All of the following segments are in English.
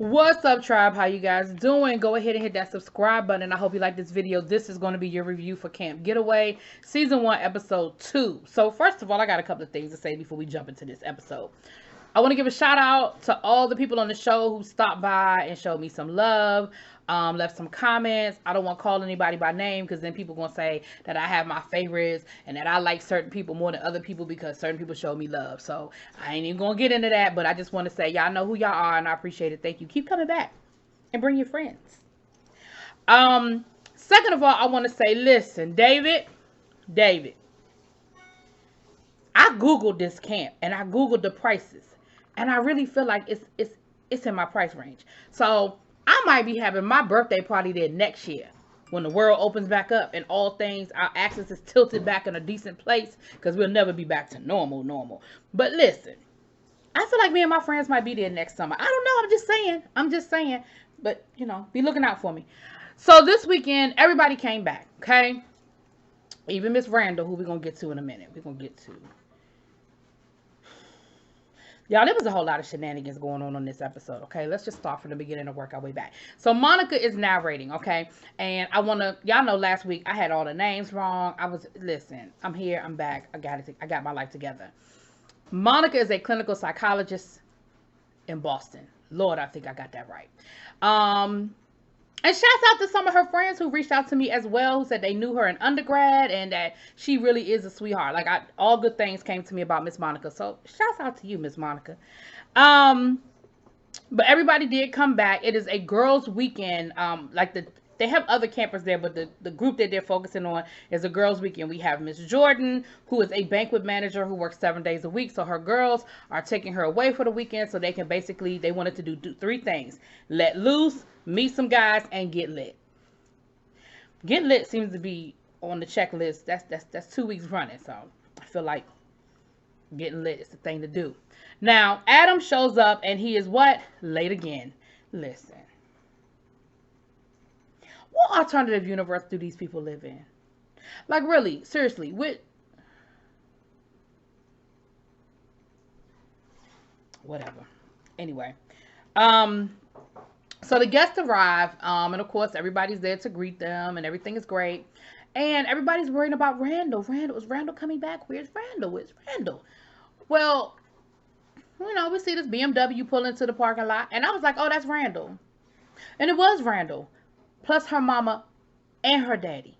What's up, tribe? How you guys doing? Go ahead and hit that subscribe button. I hope you like this video. This is going to be your review for Camp Getaway season 1 episode 2. So first of all, I got a couple of things to say before we jump into this episode. I want to give a shout out to all the people on the show who stopped by and showed me some love, left some comments. I don't want to call anybody by name because then people are going to say that I have my favorites and that I like certain people more than other people because certain people showed me love. So I ain't even going to get into that, but I just want to say y'all know who y'all are and I appreciate it. Thank you. Keep coming back and bring your friends. Second of all, I want to say, listen, David, I Googled this camp and I Googled the prices. And I really feel like it's in my price range. So I might be having my birthday party there next year when the world opens back up and all things, our access is tilted back in a decent place because we'll never be back to normal. But listen, I feel like me and my friends might be there next summer. I don't know. I'm just saying. But, you know, be looking out for me. So this weekend, everybody came back, okay? Even Miss Randall, who we're going to get to in a minute. We're going to get to. Y'all, there was a whole lot of shenanigans going on this episode, okay? Let's just start from the beginning and work our way back. So Monica is narrating, okay? And I want to, y'all know last week I had all the names wrong. Listen, I'm here, I'm back. I got my life together. Monica is a clinical psychologist in Boston. Lord, I think I got that right. And shouts out to some of her friends who reached out to me as well, who said they knew her in undergrad and that she really is a sweetheart. Like, all good things came to me about Miss Monica. So, shouts out to you, Miss Monica. But everybody did come back. It is a girls' weekend. They have other campers there, but the group that they're focusing on is a girls' weekend. We have Miss Jordan, who is a banquet manager who works 7 days a week. So her girls are taking her away for the weekend so they can they wanted to do 3 things. Let loose, meet some guys, and get lit. Get lit seems to be on the checklist. That's 2 weeks running. So I feel like getting lit is the thing to do. Now, Adam shows up and he is what? Late again. Listen. What alternative universe do these people live in? Like, really, seriously, whatever. Anyway, so the guests arrive, and of course everybody's there to greet them, and everything is great, and everybody's worrying about Randall. Is Randall coming back? Where's Randall? Well, you know, we see this BMW pull into the parking lot, and I was like, oh, that's Randall, and it was Randall. Plus her mama and her daddy.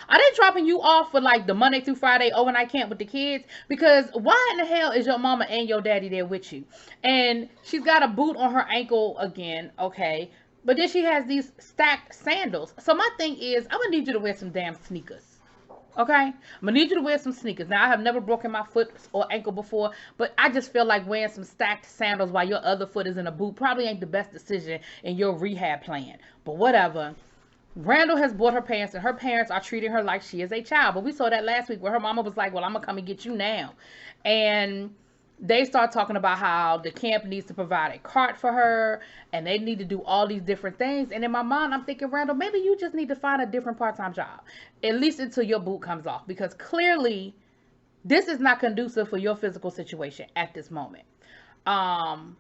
Are they dropping you off for like the Monday through Friday overnight camp with the kids? Because why in the hell is your mama and your daddy there with you? And she's got a boot on her ankle again, okay? But then she has these stacked sandals. So my thing is, I'm going to need you to wear some damn sneakers. Okay, I'm gonna need you to wear some sneakers. Now, I have never broken my foot or ankle before, but I just feel like wearing some stacked sandals while your other foot is in a boot probably ain't the best decision in your rehab plan. But whatever. Randall has bought her parents, and her parents are treating her like she is a child. But we saw that last week where her mama was like, well, I'm gonna come and get you now. And they start talking about how the camp needs to provide a cart for her and they need to do all these different things. And in my mind, I'm thinking, Randall, maybe you just need to find a different part-time job, at least until your boot comes off, because clearly this is not conducive for your physical situation at this moment. And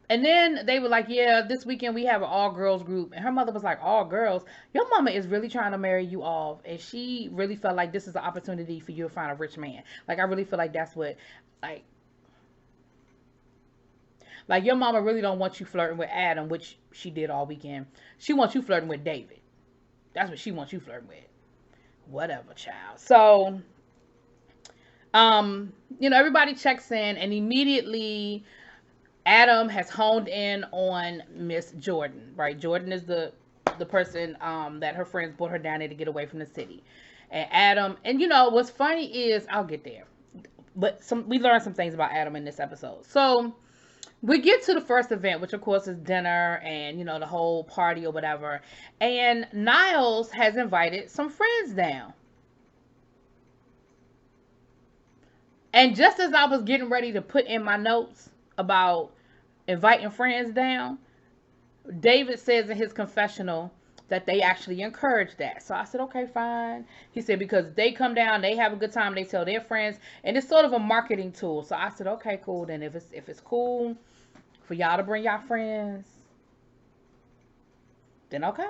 then they were like, yeah, this weekend we have an all-girls group. And her mother was like, all girls? Your mama is really trying to marry you off. And she really felt like this is an opportunity for you to find a rich man. Like, I really feel like that's what, like your mama really don't want you flirting with Adam, which she did all weekend. She wants you flirting with David. That's what she wants you flirting with. Whatever, child. So, you know, everybody checks in and immediately Adam has honed in on Miss Jordan, right? Jordan is the person that her friends brought her down there to get away from the city. And Adam, and you know, what's funny is, I'll get there, but we learned some things about Adam in this episode. So we get to the first event, which of course is dinner and, you know, the whole party or whatever. And Niles has invited some friends down. And just as I was getting ready to put in my notes about inviting friends down, David says in his confessional, that they actually encourage that. So I said, okay, fine. He said, because they come down, they have a good time, they tell their friends, and it's sort of a marketing tool. So I said, okay, cool. Then if it's cool for y'all to bring y'all friends, then okay.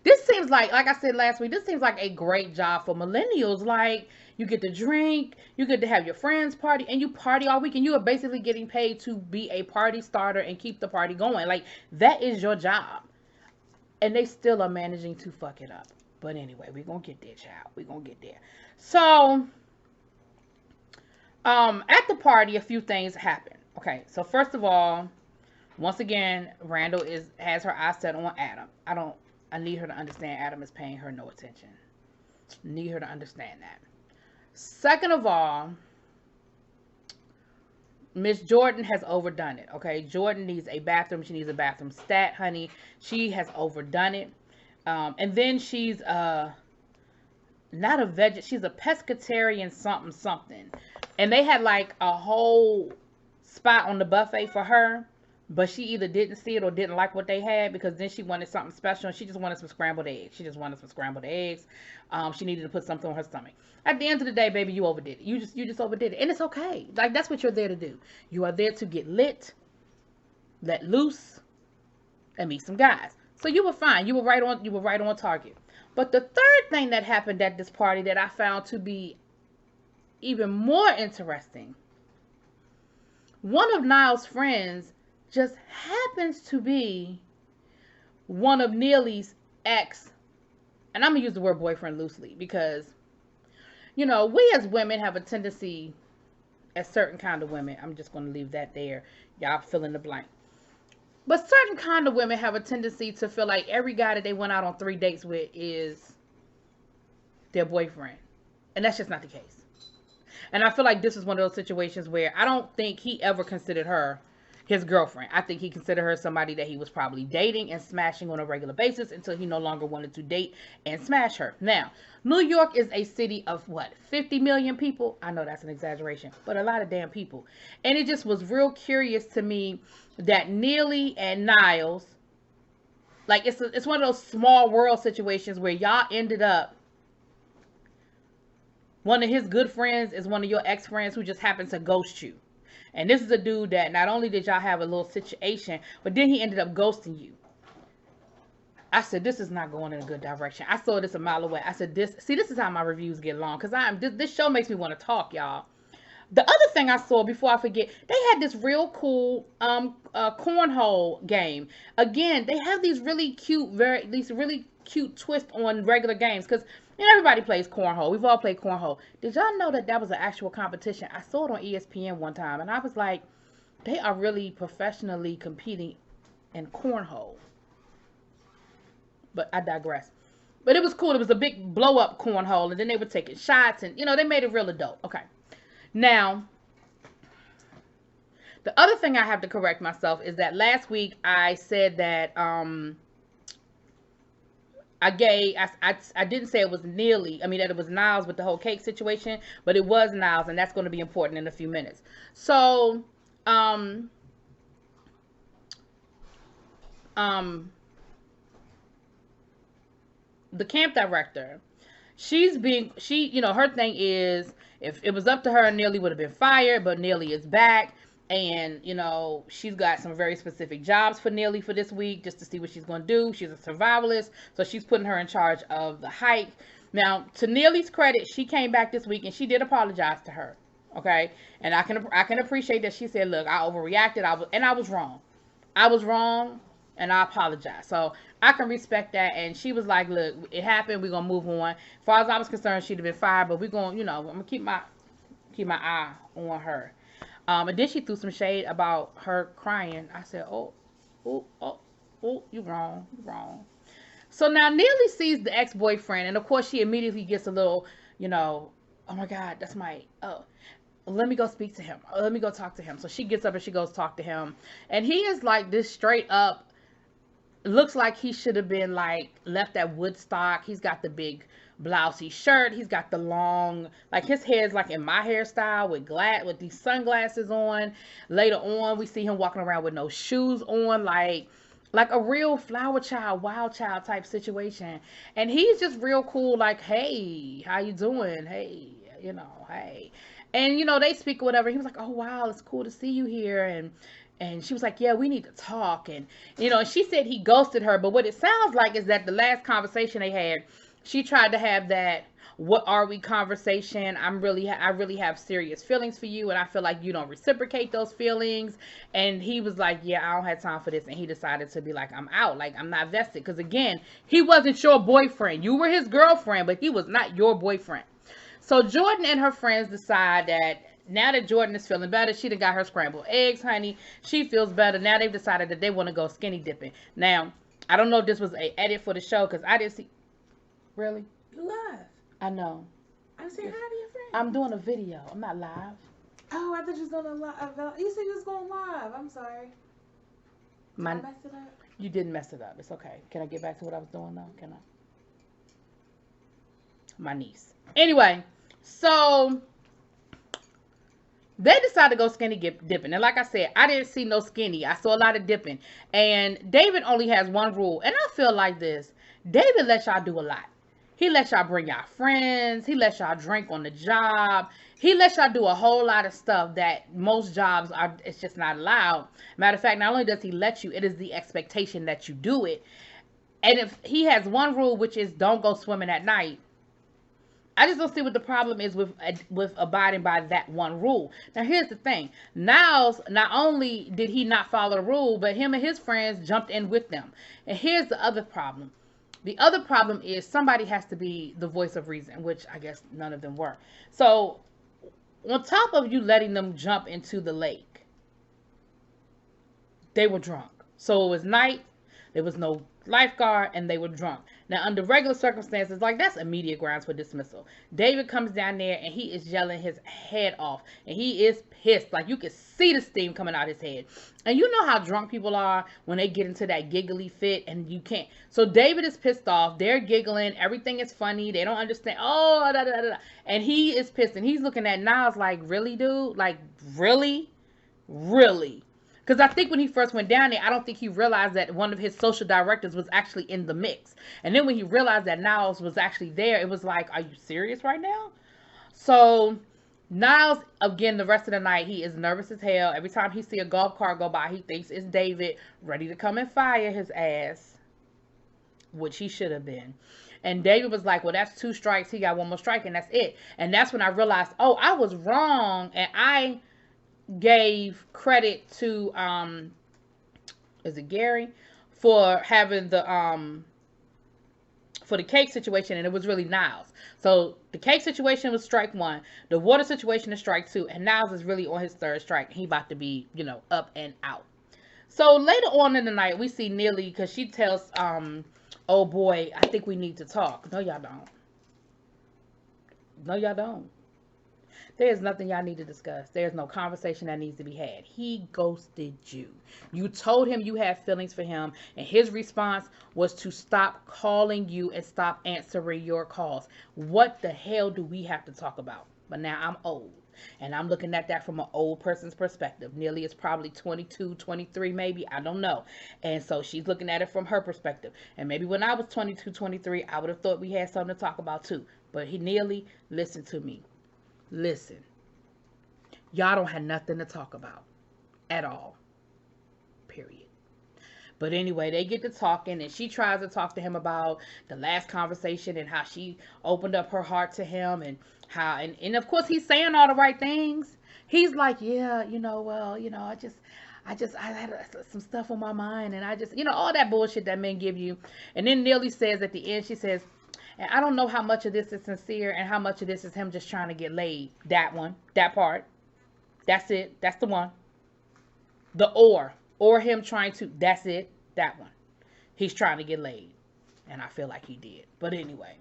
This seems like I said last week, this seems like a great job for millennials. Like, you get to drink, you get to have your friends party, and you party all week, and you are basically getting paid to be a party starter and keep the party going. Like, that is your job. And they still are managing to fuck it up. But anyway, we're going to get there, child. We're going to get there. So, at the party, a few things happen. Okay, so first of all, once again, Randall has her eyes set on Adam. I need her to understand Adam is paying her no attention. Need her to understand that. Second of all, Miss Jordan has overdone it. Okay, Jordan needs a bathroom. She needs a bathroom stat, honey. She has overdone it. And then she's not a veg. She's a pescatarian something. And they had like a whole spot on the buffet for her, but she either didn't see it or didn't like what they had, because then she wanted something special and she just wanted some scrambled eggs. She needed to put something on her stomach. At the end of the day, baby, you overdid it. You just overdid it. And it's okay. Like, that's what you're there to do. You are there to get lit, let loose, and meet some guys. So you were fine. You were right on target. But the third thing that happened at this party that I found to be even more interesting, one of Niall's friends just happens to be one of Neely's ex, and I'm going to use the word boyfriend loosely, because, you know, we as women have a tendency, as certain kind of women, I'm just going to leave that there, y'all fill in the blank, but certain kind of women have a tendency to feel like every guy that they went out on 3 dates with is their boyfriend, and that's just not the case. And I feel like this is one of those situations where I don't think he ever considered her his girlfriend. I think he considered her somebody that he was probably dating and smashing on a regular basis until he no longer wanted to date and smash her. Now, New York is a city of what, 50 million people? I know that's an exaggeration, but a lot of damn people. And it just was real curious to me that Neely and Niles, like, it's one of those small world situations where y'all ended up, one of his good friends is one of your ex-friends who just happened to ghost you. And this is a dude that not only did y'all have a little situation, but then he ended up ghosting you. I said, this is not going in a good direction. I saw this a mile away. I said, this is how my reviews get long, because this show makes me want to talk, y'all. The other thing I saw, before I forget, they had this real cool cornhole game. Again, they have these really cute twist on regular games, because everybody plays cornhole. We've all played cornhole. Did y'all know that was an actual competition? I saw it on ESPN one time, and I was like, they are really professionally competing in cornhole. But I digress. But it was cool. It was a big blow-up cornhole, and then they were taking shots, and, they made it real adult. Okay. Now, the other thing I have to correct myself is that last week I said that, I didn't say it was Neely. I mean, that it was Niles with the whole cake situation, but it was Niles, and that's going to be important in a few minutes. So, the camp director, her thing is, if it was up to her, Neely would have been fired, but Neely is back. And, she's got some very specific jobs for Neely for this week, just to see what she's going to do. She's a survivalist, so she's putting her in charge of the hike. Now, to Neely's credit, she came back this week, and she did apologize to her, okay? And I can appreciate that she said, look, I overreacted, I was wrong. I was wrong, and I apologize. So, I can respect that, and she was like, look, it happened, we're going to move on. As far as I was concerned, she'd have been fired, but we're going, I'm going to keep my eye on her. And then she threw some shade about her crying. I said, oh, you wrong. So now Neely sees the ex-boyfriend, and of course she immediately gets a little, oh my God, that's let me go speak to him. Let me go talk to him. So she gets up and she goes talk to him. And he is like this straight up, looks like he should have been like left at Woodstock. He's got the big blousey shirt. He's got the long, like his hair is like in my hairstyle with these sunglasses on. Later on, we see him walking around with no shoes on. Like, like a real flower child, wild child type situation. And he's just real cool, like, hey, how you doing? Hey, hey. And they speak or whatever. He was like, oh wow, it's cool to see you here. And she was like, yeah, we need to talk. And she said he ghosted her, but what it sounds like is that the last conversation they had, she tried to have that what are we conversation. I really have serious feelings for you, and I feel like you don't reciprocate those feelings. And he was like, yeah, I don't have time for this. And he decided to be like, I'm out, like I'm not vested, because again, he wasn't your boyfriend. You were his girlfriend, but he was not your boyfriend. So Jordan and her friends decide that now that Jordan is feeling better, she done got her scrambled eggs, honey. She feels better. Now they've decided that they want to go skinny dipping. Now, I don't know if this was an edit for the show, because I didn't see. Really? You live. I know. I'm saying hi to your friend. I'm doing a video. I'm not live. Oh, I thought you was going to live. You said you was going live. I'm sorry. Did I mess it up? You didn't mess it up. It's okay. Can I get back to what I was doing though? Can I? My niece. Anyway, so they decided to go skinny dipping. And like I said, I didn't see no skinny. I saw a lot of dipping. And David only has one rule. And I feel like this. David lets y'all do a lot. He lets y'all bring y'all friends. He lets y'all drink on the job. He lets y'all do a whole lot of stuff that most jobs it's just not allowed. Matter of fact, not only does he let you, it is the expectation that you do it. And if he has one rule, which is don't go swimming at night, I just don't see what the problem is with abiding by that one rule. Now, here's the thing. Niles, not only did he not follow the rule, but him and his friends jumped in with them. And here's the other problem. The other problem is somebody has to be the voice of reason, which I guess none of them were. So, on top of you letting them jump into the lake, they were drunk. So, it was night. There was no lifeguard, and they were drunk. Now, under regular circumstances, like, that's immediate grounds for dismissal. David comes down there, and he is yelling his head off, and he is pissed. Like, you can see the steam coming out his head. And you know how drunk people are when they get into that giggly fit, and you can't. So, David is pissed off. They're giggling. Everything is funny. They don't understand. Oh, da, da, da, da. And he is pissed, and he's looking at Niles like, really, dude? Like, really? Really? Because I think when he first went down there, I don't think he realized that one of his social directors was actually in the mix. And then when he realized that Niles was actually there, it was like, are you serious right now? So Niles, again, the rest of the night, he is nervous as hell. Every time he see a golf cart go by, he thinks it's David ready to come and fire his ass, which he should have been. And David was like, well, that's 2 strikes. He got 1 more strike, and that's it. And that's when I realized, oh, I was wrong. And I gave credit to is it Gary for having the for the cake situation, and it was really Niles. So the cake situation was strike 1, the water situation is strike 2, and Niles is really on his 3rd strike. He about to be, up and out. So later on in the night, we see Neely, because she tells oh boy, I think we need to talk. No, y'all don't. No, y'all don't. There's nothing y'all need to discuss. There's no conversation that needs to be had. He ghosted you. You told him you had feelings for him, and his response was to stop calling you and stop answering your calls. What the hell do we have to talk about? But now I'm old, and I'm looking at that from an old person's perspective. Neely is probably 22, 23 maybe. I don't know. And so she's looking at it from her perspective. And maybe when I was 22, 23, I would have thought we had something to talk about too. But Neely, listen to me. Listen, y'all don't have nothing to talk about at all, period. But anyway, they get to talking, and she tries to talk to him about the last conversation and how she opened up her heart to him, and how, and of course he's saying all the right things. He's like, yeah, I had some stuff on my mind, and I just, all that bullshit that men give you. And then Neely says at the end, she says, and I don't know how much of this is sincere and how much of this is him just trying to get laid. That one, that part. That's it. That's the one. The or him trying to, that's it. That one. He's trying to get laid. And I feel like he did. But anyway.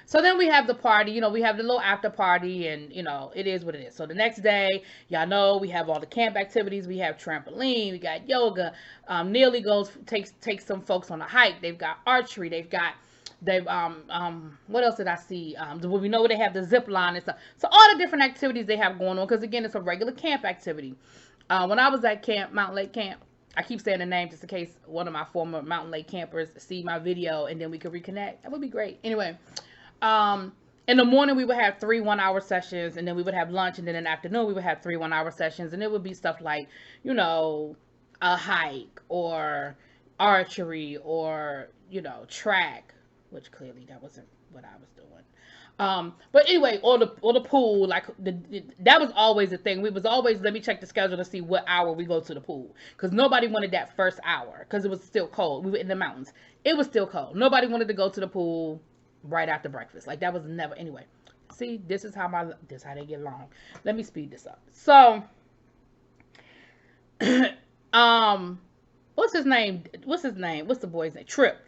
So then we have the party, we have the little after party, and, it is what it is. So the next day, y'all know, we have all the camp activities. We have trampoline. We got yoga. Neely takes some folks on a hike. They've got archery. They've what else did I see? We know they have the zip line and stuff. So all the different activities they have going on, because again, it's a regular camp activity. When I was at camp, Mount Lake Camp, I keep saying the name just in case one of my former Mountain Lake campers see my video and then we could reconnect. That would be great. Anyway, um, in the morning we would have 3 1-hour sessions, and then we would have lunch, and then in the afternoon we would have 3 1-hour sessions, and it would be stuff like, you know, a hike or archery or, you know, track, which clearly that wasn't what I was doing. But anyway, or the pool, like that was always the thing. We was always, let me check the schedule to see what hour we go to the pool, because nobody wanted that first hour because it was still cold. We were in the mountains. It was still cold. Nobody wanted to go to the pool right after breakfast. Like that was never, anyway. See, this is how they get along. Let me speed this up. So, what's his name? What's the boy's name? Trip.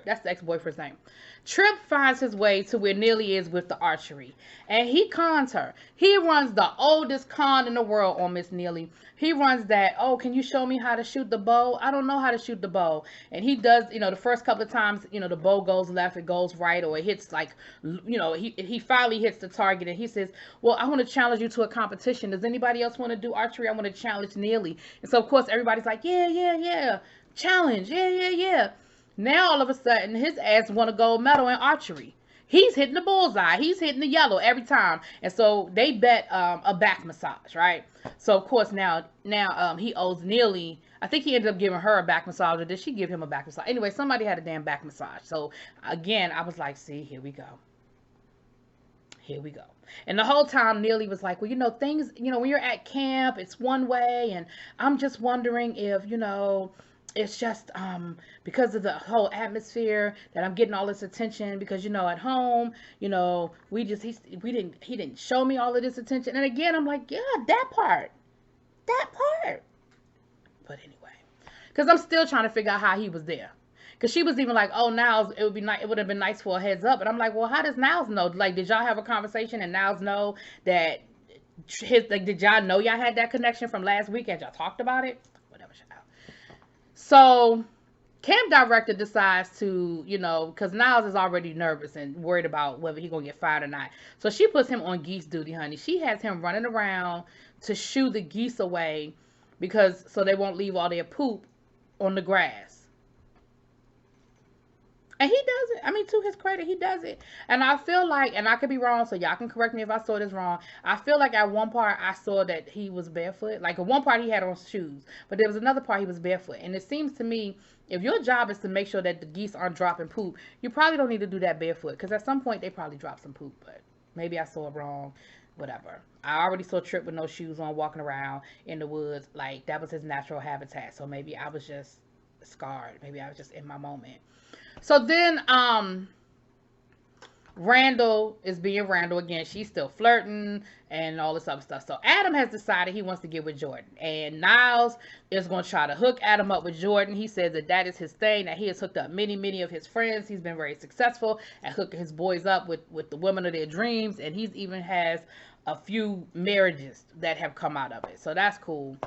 That's the ex-boyfriend's name. Trip finds his way to where Neely is with the archery, and he cons her. He runs the oldest con in the world on Miss Neely. He runs that, oh, can you show me how to shoot the bow? I don't know how to shoot the bow. And he does, you know, the first couple of times, you know, the bow goes left, it goes right, or it hits like, you know, he finally hits the target, and he says, well, I want to challenge you to a competition. Does anybody else want to do archery? I want to challenge Neely. And so, of course, everybody's like, yeah. Challenge, yeah. Now, all of a sudden, his ass won a gold medal in archery. He's hitting the bullseye. He's hitting the yellow every time. And so they bet a back massage, right? So, of course, now he owes Neely. I think he ended up giving her a back massage, or did she give him a back massage? Anyway, somebody had a damn back massage. So, again, I was like, see, here we go. And the whole time, Neely was like, well, you know, things, you know, when you're at camp, it's one way. And I'm just wondering if, you know, it's just because of the whole atmosphere that I'm getting all this attention, because, you know, at home, you know, he didn't show me all of this attention. And again, I'm like, yeah, that part. But anyway, because I'm still trying to figure out how he was there. Because she was even like, oh, Niles, it would have been nice for a heads up. And I'm like, well, how does Niles know? Like, did y'all have a conversation and Niles know that did y'all know y'all had that connection from last weekend? Y'all talked about it? Whatever. So camp director decides to, you know, because Niles is already nervous and worried about whether he's going to get fired or not. So she puts him on geese duty, honey. She has him running around to shoo the geese away so they won't leave all their poop on the grass. And he does it. I mean, to his credit, he does it. And I feel like, and I could be wrong, so y'all can correct me if I saw this wrong. I feel like at one part I saw that he was barefoot. Like at one part he had on shoes, but there was another part he was barefoot. And it seems to me, if your job is to make sure that the geese aren't dropping poop, you probably don't need to do that barefoot, because at some point they probably drop some poop. But maybe I saw it wrong. Whatever. I already saw Trip with no shoes on walking around in the woods. Like that was his natural habitat. So maybe I was just scarred. Maybe I was just in my moment. So then, Randall is being Randall again. She's still flirting and all this other stuff. So Adam has decided he wants to get with Jordan. And Niles is going to try to hook Adam up with Jordan. He says that is his thing, that he has hooked up many of his friends. He's been very successful at hooking his boys up with the women of their dreams. And he's even has a few marriages that have come out of it. So that's cool.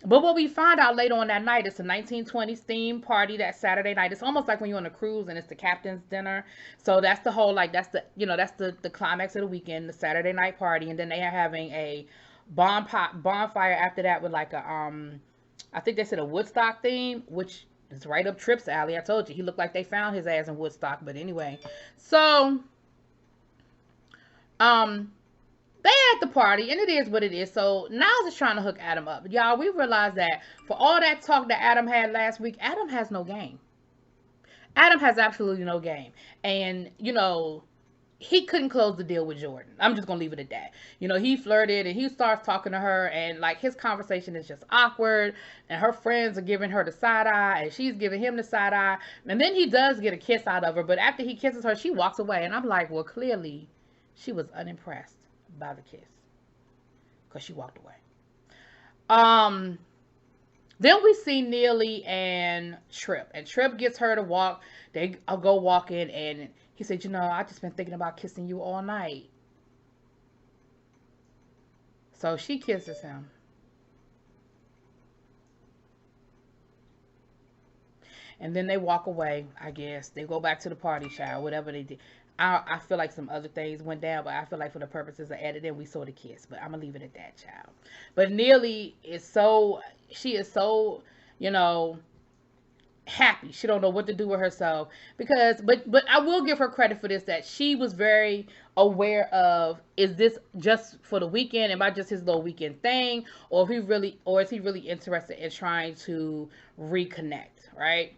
But what we find out later on that night, it's a 1920s theme party that Saturday night. It's almost like when you're on a cruise and it's the captain's dinner. So that's the whole, like, that's the climax of the weekend, the Saturday night party. And then they are having a bonfire after that with like I think they said a Woodstock theme, which is right up Tripp's alley. I told you, he looked like they found his ass in Woodstock. But anyway, so, they at the party, and it is what it is. So Niles is trying to hook Adam up. Y'all, we realize that for all that talk that Adam had last week, Adam has no game. Adam has absolutely no game. And, you know, he couldn't close the deal with Jordan. I'm just going to leave it at that. You know, he flirted and he starts talking to her, and like his conversation is just awkward, and her friends are giving her the side eye and she's giving him the side eye. And then he does get a kiss out of her, but after he kisses her, she walks away. And I'm like, well, clearly she was unimpressed by the kiss, because she walked away. Then we see Neely and Trip gets her to walk. They go walking, and he said, you know, I just been thinking about kissing you all night. So she kisses him. And then they walk away, I guess. They go back to the party, child, whatever they did. I feel like some other things went down, but I feel like for the purposes of editing, we saw the kiss. But I'm gonna leave it at that, child. But Neely is so, she is so, you know, happy. She don't know what to do with herself because, but I will give her credit for this, that she was very aware of, is this just for the weekend? Am I just his little weekend thing, or if he really, or is he really interested in trying to reconnect? Right.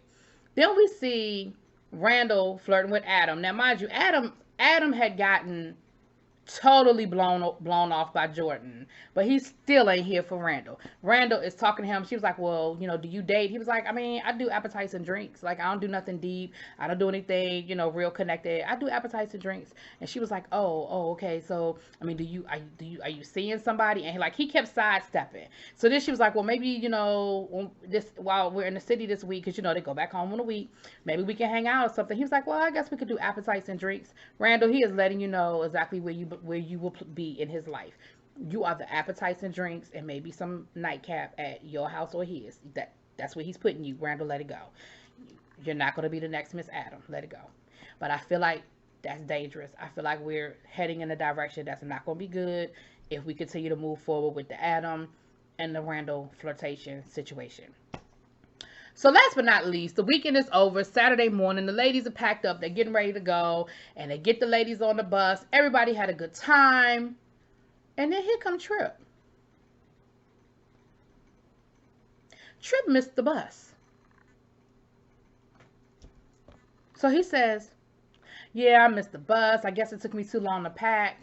Then we see Randall flirting with Adam. Now, mind you, Adam had gotten totally blown off by Jordan, but he still ain't here for Randall. Randall is talking to him. She was like, "Well, do you date?" He was like, "I mean, I do appetites and drinks. Like, I don't do nothing deep. I don't do anything, real connected. I do appetites and drinks." And she was like, "Oh, okay. So, I mean, are you seeing somebody?" And he kept sidestepping. So then she was like, "Well, maybe this while we're in the city this week, because they go back home in a week, maybe we can hang out or something." He was like, "Well, I guess we could do appetites and drinks." Randall, he is letting you know exactly where you will be in his life. You are the appetites and drinks, and maybe some nightcap at your house or his. That's where he's putting you. Randall, let it go. You're not going to be the next Miss Adam. Let it go. But I feel like that's dangerous. I feel like we're heading in a direction that's not going to be good if we continue to move forward with the Adam and the Randall flirtation situation. So last but not least, the weekend is over. Saturday morning, the ladies are packed up. They're getting ready to go. And they get the ladies on the bus. Everybody had a good time. And then here comes Trip. Trip missed the bus. So he says, "Yeah, I missed the bus. I guess it took me too long to pack."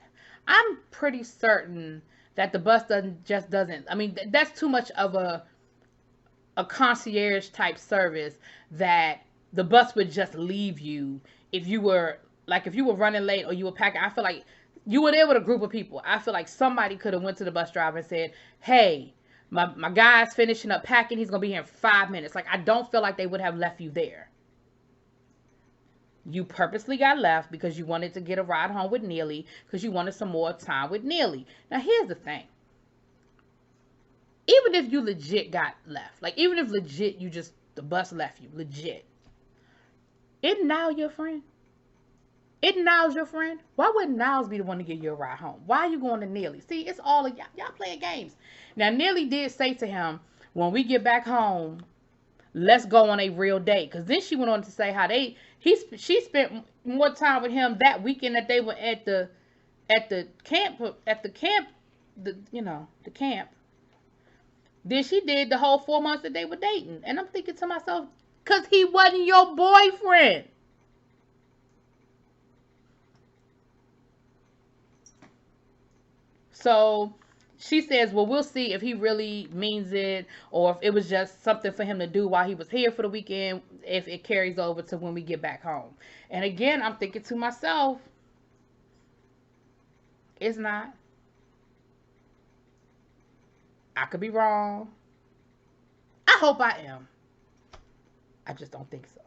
I'm pretty certain that the bus doesn't. I mean, that's too much of a concierge type service, that the bus would just leave you if you were running late or you were packing. I feel like you were there with a group of people. I feel like somebody could have went to the bus driver and said, "Hey, my guy's finishing up packing. He's gonna be here in 5 minutes." Like, I don't feel like they would have left you there. You purposely got left because you wanted to get a ride home with Neely, because you wanted some more time with Neely. Now, here's the thing. Even if you legit got left, like, even if legit the bus left you, legit, isn't Niles your friend? Isn't Niles your friend? Why wouldn't Niles be the one to give you a ride home? Why are you going to Neely? See, it's all of y'all. Y'all playing games. Now, Neely did say to him, "When we get back home, let's go on a real date." Because then she went on to say how she spent more time with him that weekend that they were at the camp, the camp, than she did the whole 4 months that they were dating. And I'm thinking to myself, because he wasn't your boyfriend. So she says, "Well, we'll see if he really means it, or if it was just something for him to do while he was here for the weekend, if it carries over to when we get back home." And again, I'm thinking to myself, it's not. I could be wrong. I hope I am. I just don't think so.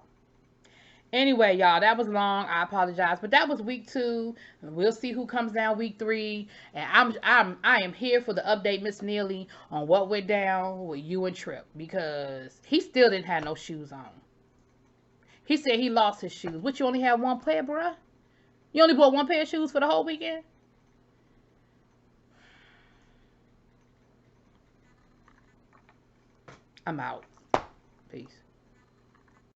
Anyway, y'all, that was long. I apologize, but that was week 2. We'll see who comes down week 3. And I am here for the update, Miss Neely, on what went down with you and Trip, because he still didn't have no shoes on. He said he lost his shoes. What, you only had one pair, bruh? You only bought one pair of shoes for the whole weekend? I'm out. Peace.